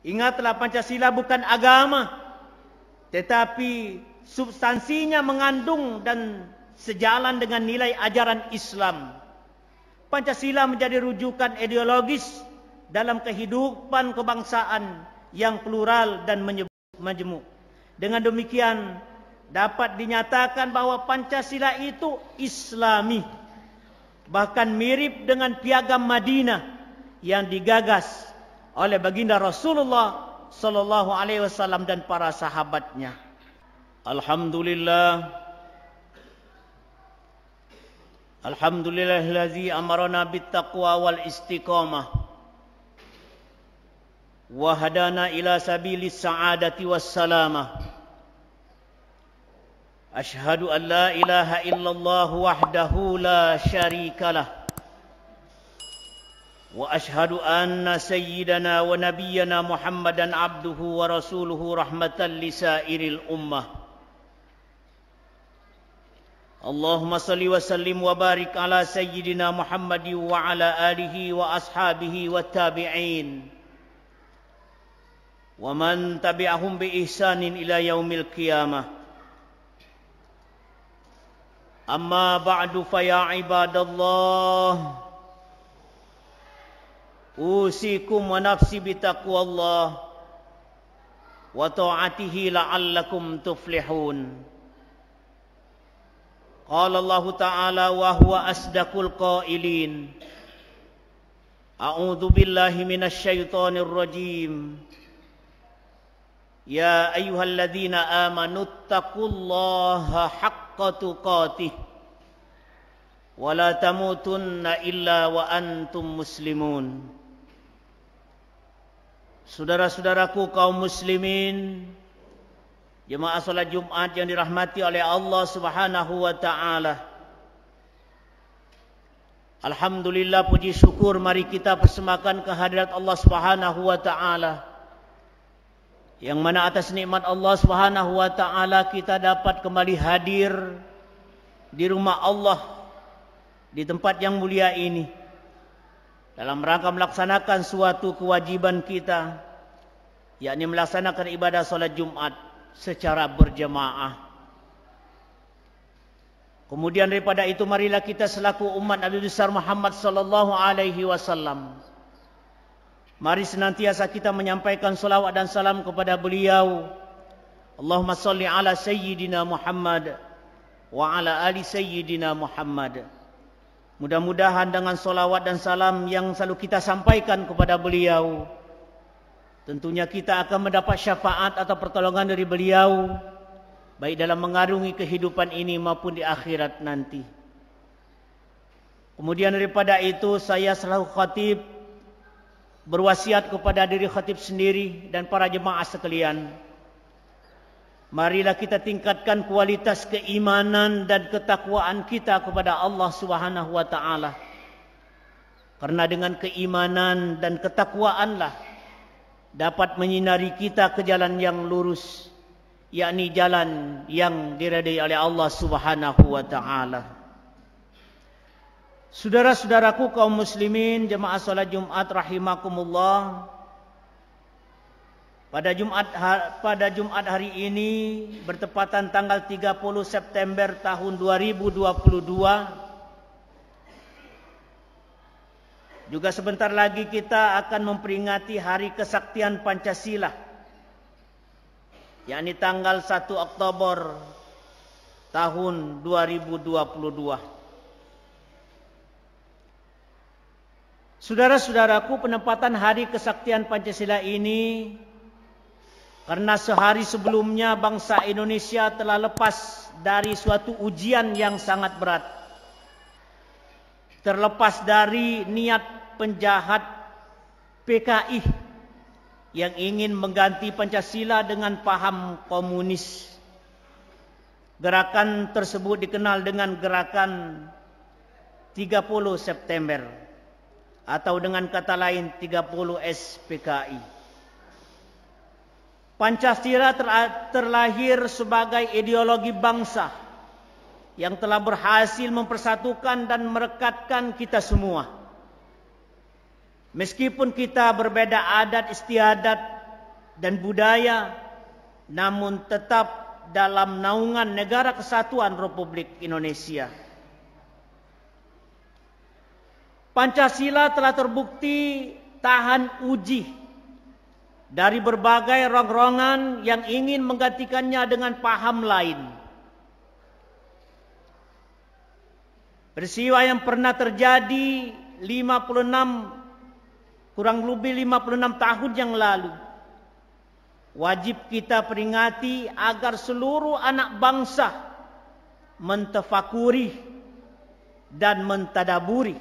Ingatlah, Pancasila bukan agama, tetapi substansinya mengandung dan sejalan dengan nilai ajaran Islam. Pancasila menjadi rujukan ideologis dalam kehidupan kebangsaan yang plural dan majemuk. Dengan demikian dapat dinyatakan bahwa Pancasila itu Islami, bahkan mirip dengan Piagam Madinah yang digagas oleh baginda Rasulullah sallallahu alaihi wasallam dan para sahabatnya. Alhamdulillahillazi amarna bittaqwa wal istiqamah wa hadana ila sabilis sa'adati was salamah. Ashhadu an la ilaha illallah wahdahu la syarikalah wa ashhadu anna sayyidana wa nabiyyana Muhammadan abduhu wa rasuluhu rahmatan lisairil ummah. Allahumma salli wa sallim wa barik ala sayyidina Muhammadin wa ala alihi wa ashabihi wa tabi'in wa man tabi'ahum bi ihsanin ila yaumil qiyamah. Amma ba'du fa ya ibadallah, usikum wa nafsi bitaqwallah wa ta'atihi la'allakum tuflihun. Qala Allah Ta'ala wa huwa asdaqul qailin. A'udzu billahi minasy syaithanir rajim. Ya ayyuhalladzina amanu taqullaha haqqa tuqatih wa la tamutunna illa wa antum muslimun. Saudara-saudaraku kaum muslimin, jemaah salat Jumat yang dirahmati oleh Allah Subhanahu wa taala. Alhamdulillah, puji syukur mari kita persembahkan kehadirat Allah Subhanahu wa taala, yang mana atas nikmat Allah Subhanahu wa taala kita dapat kembali hadir di rumah Allah di tempat yang mulia ini dalam rangka melaksanakan suatu kewajiban kita, yakni melaksanakan ibadah salat Jumat secara berjemaah. Kemudian daripada itu, marilah kita selaku umat Nabi besar Muhammad sallallahu alaihi wasallam, mari senantiasa kita menyampaikan salawat dan salam kepada beliau. Allahumma salli ala sayyidina Muhammad wa ala ali sayyidina Muhammad. Mudah-mudahan dengan salawat dan salam yang selalu kita sampaikan kepada beliau, tentunya kita akan mendapat syafaat atau pertolongan dari beliau, baik dalam mengarungi kehidupan ini maupun di akhirat nanti. Kemudian daripada itu, saya selaku khatib berwasiat kepada diri khatib sendiri dan para jemaah sekalian, marilah kita tingkatkan kualitas keimanan dan ketakwaan kita kepada Allah Subhanahu wa taala. Karena dengan keimanan dan ketakwaanlah dapat menyinari kita ke jalan yang lurus, yakni jalan yang diridai oleh Allah Subhanahu wa taala. Saudara-saudaraku kaum muslimin, jemaah salat Jumat rahimakumullah. Pada Jumat hari ini bertepatan tanggal 30 September tahun 2022. Juga sebentar lagi kita akan memperingati Hari Kesaktian Pancasila, yakni tanggal 1 Oktober tahun 2022. Saudara-saudaraku, penempatan Hari Kesaktian Pancasila ini karena sehari sebelumnya bangsa Indonesia telah lepas dari suatu ujian yang sangat berat. Terlepas dari niat penjahat PKI yang ingin mengganti Pancasila dengan paham komunis. Gerakan tersebut dikenal dengan gerakan 30 September atau dengan kata lain 30S PKI. Pancasila terlahir sebagai ideologi bangsa yang telah berhasil mempersatukan dan merekatkan kita semua. Meskipun kita berbeda adat istiadat, dan budaya, namun tetap dalam naungan Negara Kesatuan Republik Indonesia. Pancasila telah terbukti tahan uji dari berbagai rongrongan yang ingin menggantikannya dengan paham lain. Peristiwa yang pernah terjadi kurang lebih 56 tahun yang lalu, wajib kita peringati agar seluruh anak bangsa mentafakuri dan mentadaburi,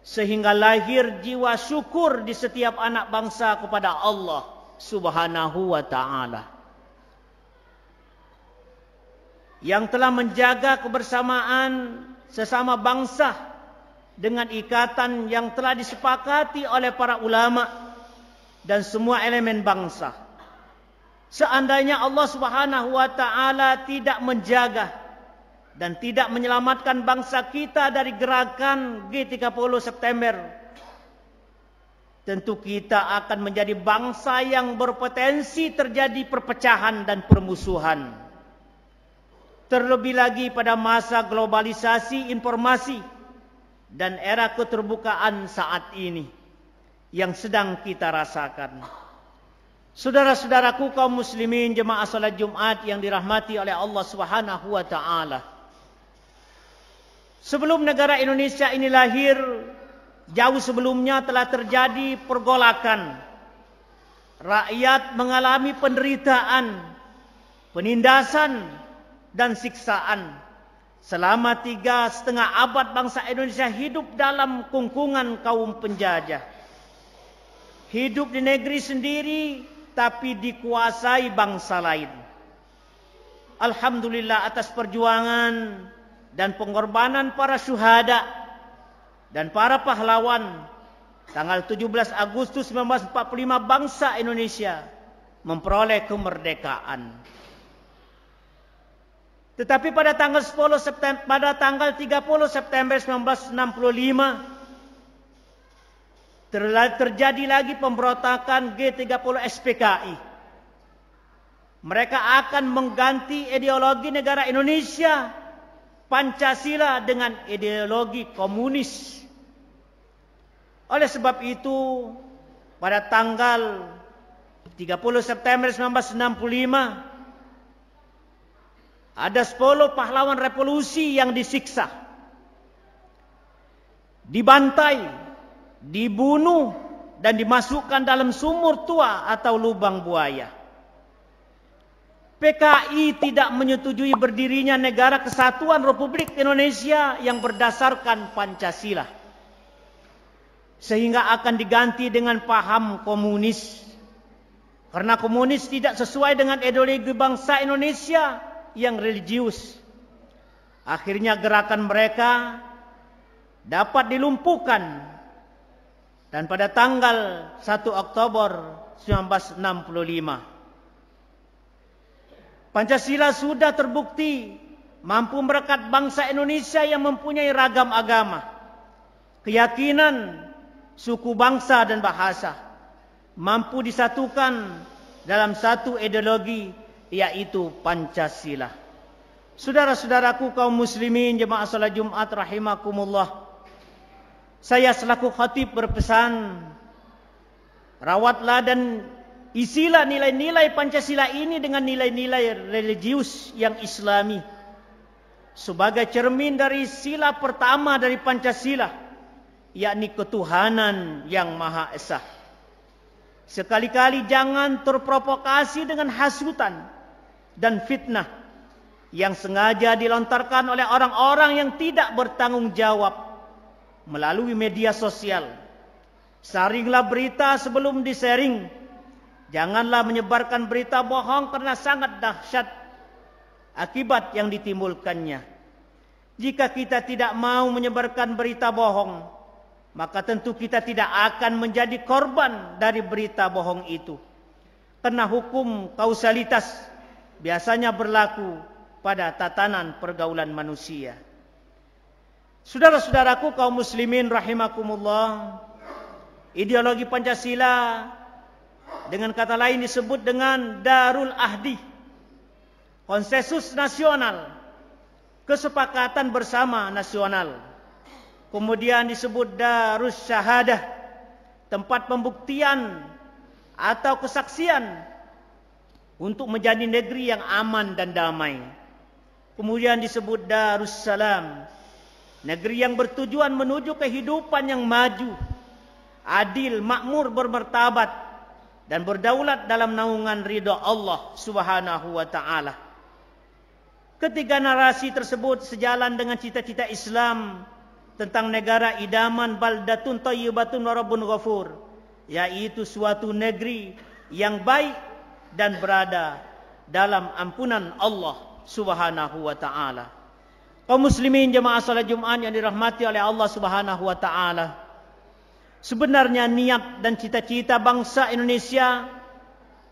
sehingga lahir jiwa syukur di setiap anak bangsa kepada Allah Subhanahu wa ta'ala, yang telah menjaga kebersamaan sesama bangsa dengan ikatan yang telah disepakati oleh para ulama dan semua elemen bangsa. Seandainya Allah Subhanahu wa ta'ala tidak menjaga dan tidak menyelamatkan bangsa kita dari gerakan G30 September, tentu kita akan menjadi bangsa yang berpotensi terjadi perpecahan dan permusuhan. Terlebih lagi pada masa globalisasi informasi dan era keterbukaan saat ini yang sedang kita rasakan. Saudara-saudaraku kaum muslimin jemaah salat Jumat yang dirahmati oleh Allah Subhanahu wa ta'ala. Sebelum negara Indonesia ini lahir, jauh sebelumnya telah terjadi pergolakan. Rakyat mengalami penderitaan, penindasan, dan siksaan. Selama 3,5 abad bangsa Indonesia hidup dalam kungkungan kaum penjajah. Hidup di negeri sendiri tapi dikuasai bangsa lain. Alhamdulillah atas perjuangan dan pengorbanan para syuhada dan para pahlawan, tanggal 17 Agustus 1945 bangsa Indonesia memperoleh kemerdekaan. Tetapi pada tanggal 30 September 1965 terjadi lagi pemberontakan G30 SPKI. Mereka akan mengganti ideologi negara Indonesia Pancasila dengan ideologi komunis. Oleh sebab itu, pada tanggal 30 September 1965 ada 10 pahlawan revolusi yang disiksa, dibantai, dibunuh, dan dimasukkan dalam sumur tua atau lubang buaya. PKI tidak menyetujui berdirinya Negara Kesatuan Republik Indonesia yang berdasarkan Pancasila, sehingga akan diganti dengan paham komunis. Karena komunis tidak sesuai dengan ideologi bangsa Indonesia yang religius. Akhirnya gerakan mereka dapat dilumpuhkan, dan pada tanggal 1 Oktober 1965 Pancasila sudah terbukti mampu merekat bangsa Indonesia yang mempunyai ragam agama, keyakinan, suku bangsa dan bahasa, mampu disatukan dalam satu ideologi, yaitu Pancasila. Saudara-saudaraku kaum muslimin jemaah salat Jumat rahimakumullah, saya selaku khatib berpesan, rawatlah dan isilah nilai-nilai Pancasila ini dengan nilai-nilai religius yang islami sebagai cermin dari sila pertama dari Pancasila, yakni ketuhanan yang Maha Esa. Sekali-kali jangan terprovokasi dengan hasutan dan fitnah yang sengaja dilontarkan oleh orang-orang yang tidak bertanggung jawab melalui media sosial. Saringlah berita sebelum di-sharing. Janganlah menyebarkan berita bohong karena sangat dahsyat akibat yang ditimbulkannya. Jika kita tidak mau menyebarkan berita bohong, maka tentu kita tidak akan menjadi korban dari berita bohong itu. Karena hukum kausalitas biasanya berlaku pada tatanan pergaulan manusia. Saudara-saudaraku kaum muslimin rahimakumullah, ideologi Pancasila Dengan kata lain disebut dengan Darul Ahdi, konsensus nasional, kesepakatan bersama nasional. Kemudian disebut Darus Syahadah, tempat pembuktian atau kesaksian untuk menjadi negeri yang aman dan damai. Kemudian disebut Darussalam, negeri yang bertujuan menuju kehidupan yang maju, adil, makmur, bermartabat, dan berdaulat dalam naungan ridha Allah Subhanahu wa ta'ala. Ketiga narasi tersebut sejalan dengan cita-cita Islam tentang negara idaman baldatun thayyibatun wa rabbun ghafur, yaitu suatu negeri yang baik dan berada dalam ampunan Allah Subhanahu wa ta'ala. Kaum muslimin jemaah salat Jumat yang dirahmati oleh Allah Subhanahu wa ta'ala, sebenarnya niat dan cita-cita bangsa Indonesia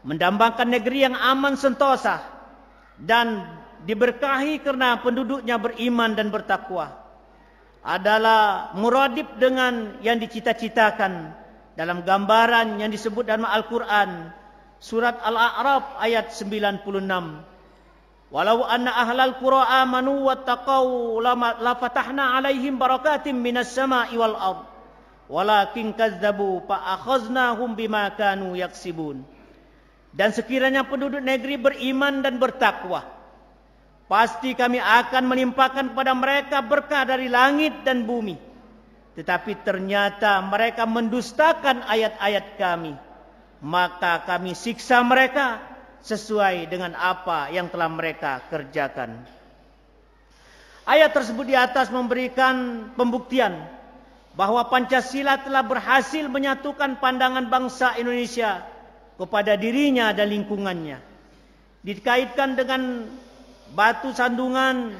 mendambakan negeri yang aman sentosa dan diberkahi karena penduduknya beriman dan bertakwa adalah muradib dengan yang dicita-citakan dalam gambaran yang disebut dalam Al-Quran surat Al-A'raf ayat 96. Walau anna ahlal qura amanu wattaqau la fatahna alaihim barakatim minas sama'i wal ard walakin kazzabu fa akhaznahum bima kanu yaksibun. Dan sekiranya penduduk negeri beriman dan bertakwa, pasti kami akan melimpahkan kepada mereka berkah dari langit dan bumi. Tetapi ternyata mereka mendustakan ayat-ayat kami, maka kami siksa mereka sesuai dengan apa yang telah mereka kerjakan. Ayat tersebut di atas memberikan pembuktian bahwa Pancasila telah berhasil menyatukan pandangan bangsa Indonesia kepada dirinya dan lingkungannya. Dikaitkan dengan batu sandungan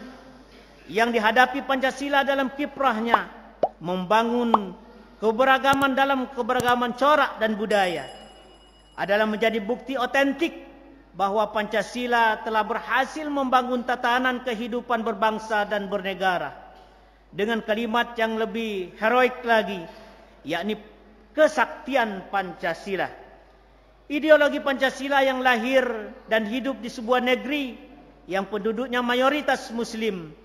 yang dihadapi Pancasila dalam kiprahnya membangun keberagaman dalam keberagaman corak dan budaya adalah menjadi bukti otentik bahwa Pancasila telah berhasil membangun tatanan kehidupan berbangsa dan bernegara dengan kalimat yang lebih heroik lagi, yakni kesaktian Pancasila. Ideologi Pancasila yang lahir dan hidup di sebuah negeri yang penduduknya mayoritas muslim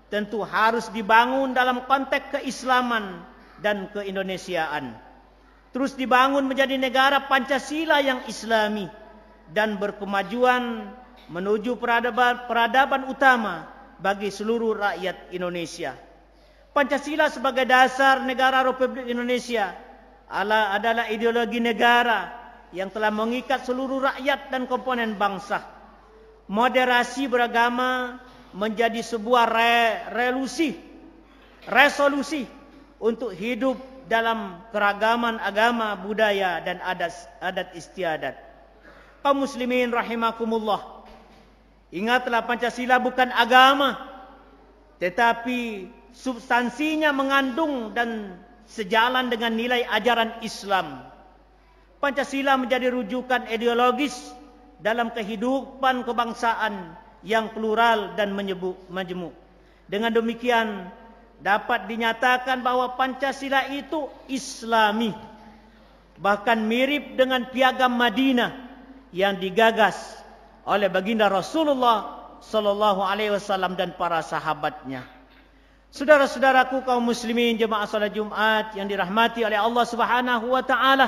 tentu harus dibangun dalam konteks keislaman dan keindonesiaan. Terus dibangun menjadi negara Pancasila yang islami dan berkemajuan menuju peradaban utama bagi seluruh rakyat Indonesia. Pancasila sebagai dasar negara Republik Indonesia adalah ideologi negara yang telah mengikat seluruh rakyat dan komponen bangsa. Moderasi beragama menjadi sebuah resolusi untuk hidup dalam keragaman agama, budaya, dan adat istiadat. Kaum muslimin rahimakumullah, ingatlah Pancasila bukan agama, tetapi substansinya mengandung dan sejalan dengan nilai ajaran Islam. Pancasila menjadi rujukan ideologis dalam kehidupan kebangsaan yang plural dan majemuk. Dengan demikian dapat dinyatakan bahwa Pancasila itu Islami, bahkan mirip dengan Piagam Madinah yang digagas oleh baginda Rasulullah sallallahu alaihi wasallam dan para sahabatnya. Saudara-saudaraku kaum muslimin jemaah salat Jumat yang dirahmati oleh Allah Subhanahu wa taala,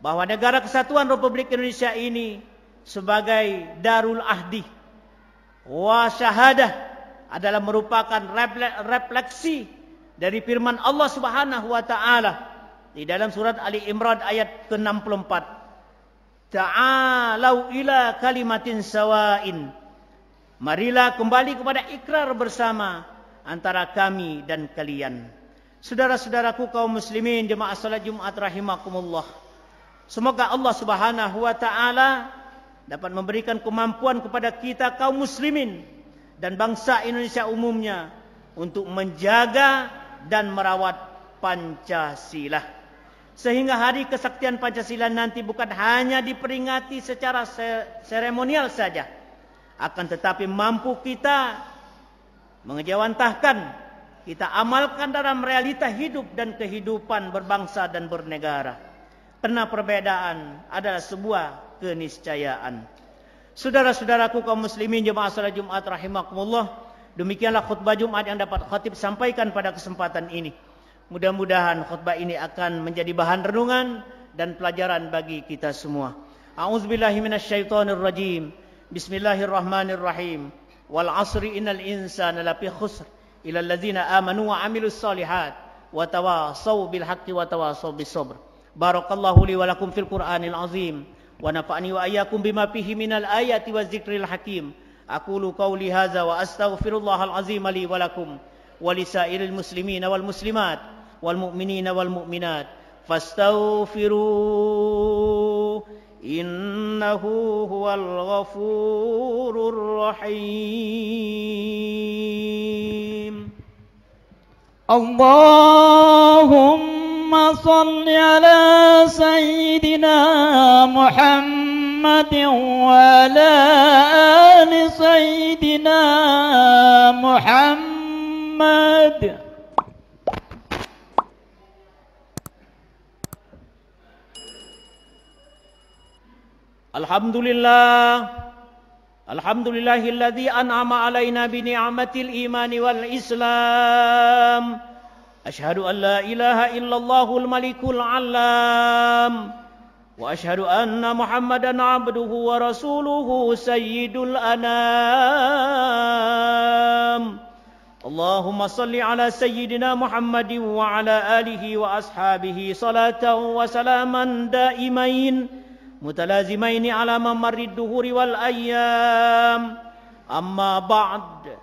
bahwa negara kesatuan Republik Indonesia ini sebagai Darul Ahdi wa Syahadah adalah merupakan refleksi dari firman Allah Subhanahu wa taala di dalam surat Ali Imran ayat ke-64. Ta'alau ila kalimatin sawain. Marilah kembali kepada ikrar bersama antara kami dan kalian. Saudara-saudaraku kaum muslimin jemaah salat Jumat rahimakumullah, semoga Allah Subhanahu wa taala dapat memberikan kemampuan kepada kita kaum muslimin dan bangsa Indonesia umumnya untuk menjaga dan merawat Pancasila, sehingga hari kesaktian Pancasila nanti bukan hanya diperingati secara seremonial saja, akan tetapi mampu kita mengejawantahkan, kita amalkan dalam realita hidup dan kehidupan berbangsa dan bernegara. Karena perbedaan adalah sebuah keniscayaan. Saudara-saudaraku kaum muslimin jemaah salat Jumat rahimakumullah, demikianlah khutbah Jumat yang dapat khatib sampaikan pada kesempatan ini. Mudah-mudahan khutbah ini akan menjadi bahan renungan dan pelajaran bagi kita semua. A'udzubillahi minasyaitonirrajim. Bismillahirrahmanirrahim. Wal 'asri innal insana lafi khusr illa allazina amanu wa 'amilus solihat wa tawassaw bil haqqi wa tawassaw bis sabr. Barakallahu li wa lakum fil Qur'anil azim. Wa nafa'ani wa ayyakum bima fihi minal ayati wa zikril hakim. Aqulu qawli hadza wa astaghfirullahal azim li wa lakum wa lisairil muslimina wal muslimat wal mu'minina wal mu'minat fastaghfiru innahu huwal ghafurur rahim. Allahumma salli ala sayyidina Muhammadin wa ala ali sayyidina Muhammad. Alhamdulillahilladzi an'ama alaina bi ni'matil imani wal islam. Asyhadu an la ilaha illallahul malikul alam. Wa asyhadu anna Muhammadan abduhu wa rasuluhu sayyidul anam. Allahumma salli ala sayyidina Muhammadin wa ala alihi wa ashabihi salatan wa salaman daimain mutalazimaini ala mamarrid duhuri wal ayyam. Amma ba'd,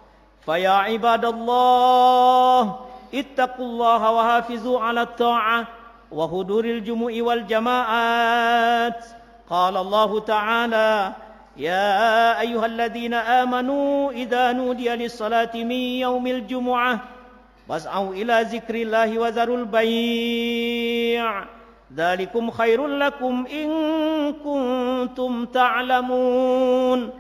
faya ibadallah, ittaqullaha wa hafizu ala ta'ah wa huduril jumu'i wal jama'at. Qala Allah ta'ala, ya ayyuhalladzina amanu idza nudiya lis-salati min yaumil jumu'ah fas'au ila zikrillahi wa zarul bai'. Dzalikum khairul lakum in kuntum ta'lamun.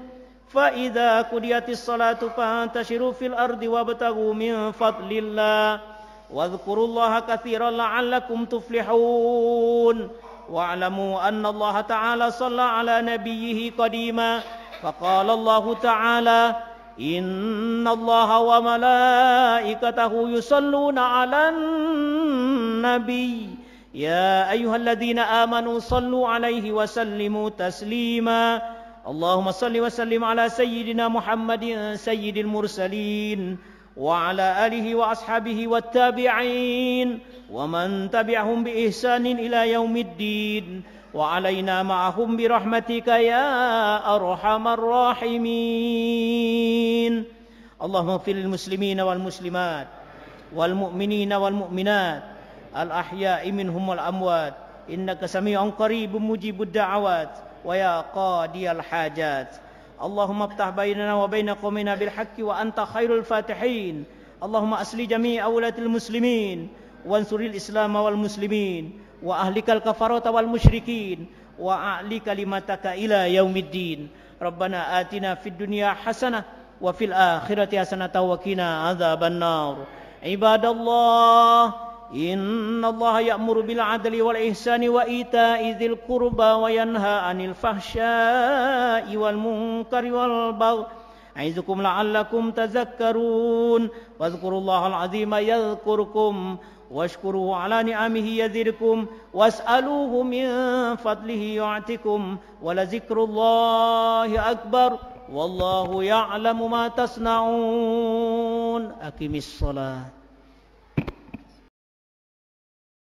Fa idza qudiyatis salatu fantashiru fil ardi wabtaghu min fadlillah wadhkurullaha katsiran la'allakum tuflihun. Wa'lamu anna Allah ta'ala shalla ala nabiyhi qadima faqala Allah ta'ala inna Allah wa malaikatahu yusalluna 'alan nabiy. Ya ayyuhalladzina amanu sallu alaihi wa sallimu taslima. Allahumma salli wa sallim ala sayyidina Muhammadin sayyidil mursalin wa ala alihi wa ashabihi wat tabi'in wa man tabi'ahum bi ihsanin ila yaumiddin wa alaina ma'ahum bi rahmatika ya arhamar rahimin. Allahumma ighfir lil muslimina wal muslimat wal mu'minina wal mu'minat al-ahya'i minhum wal amwat innaka sami'un qaribun mujibud da'awat wa ya qadiyal hajat. Allahumma iftah bainana wa baina qaumina bil haqqi wa anta khairul fatihin. Allahumma asli jami' awlatil muslimin wansuril islam wal muslimin wa ahlikal kafarata wal musyrikin wa a'li kalimataka ila yaumiddin. Rabbana atina fid dunya hasanah wa fil akhirati hasanah wa qina adzaban nar. Ibadallah, inna Allah ya'muru bil 'adli wal ihsani wa ita'i dzil qurba wa yanha 'anil fahsya'i wal munkari wal baghi. A'izukum la'allakum tadhakkarun. Wadhkurullahal 'azima yadhkurkum washkuruhu 'ala ni'amihi yazidkum was'aluhu min fadlihi yu'tikum wa la dzikrullahi akbar wallahu ya'lamu ma tasna'un. Aqimis shalah.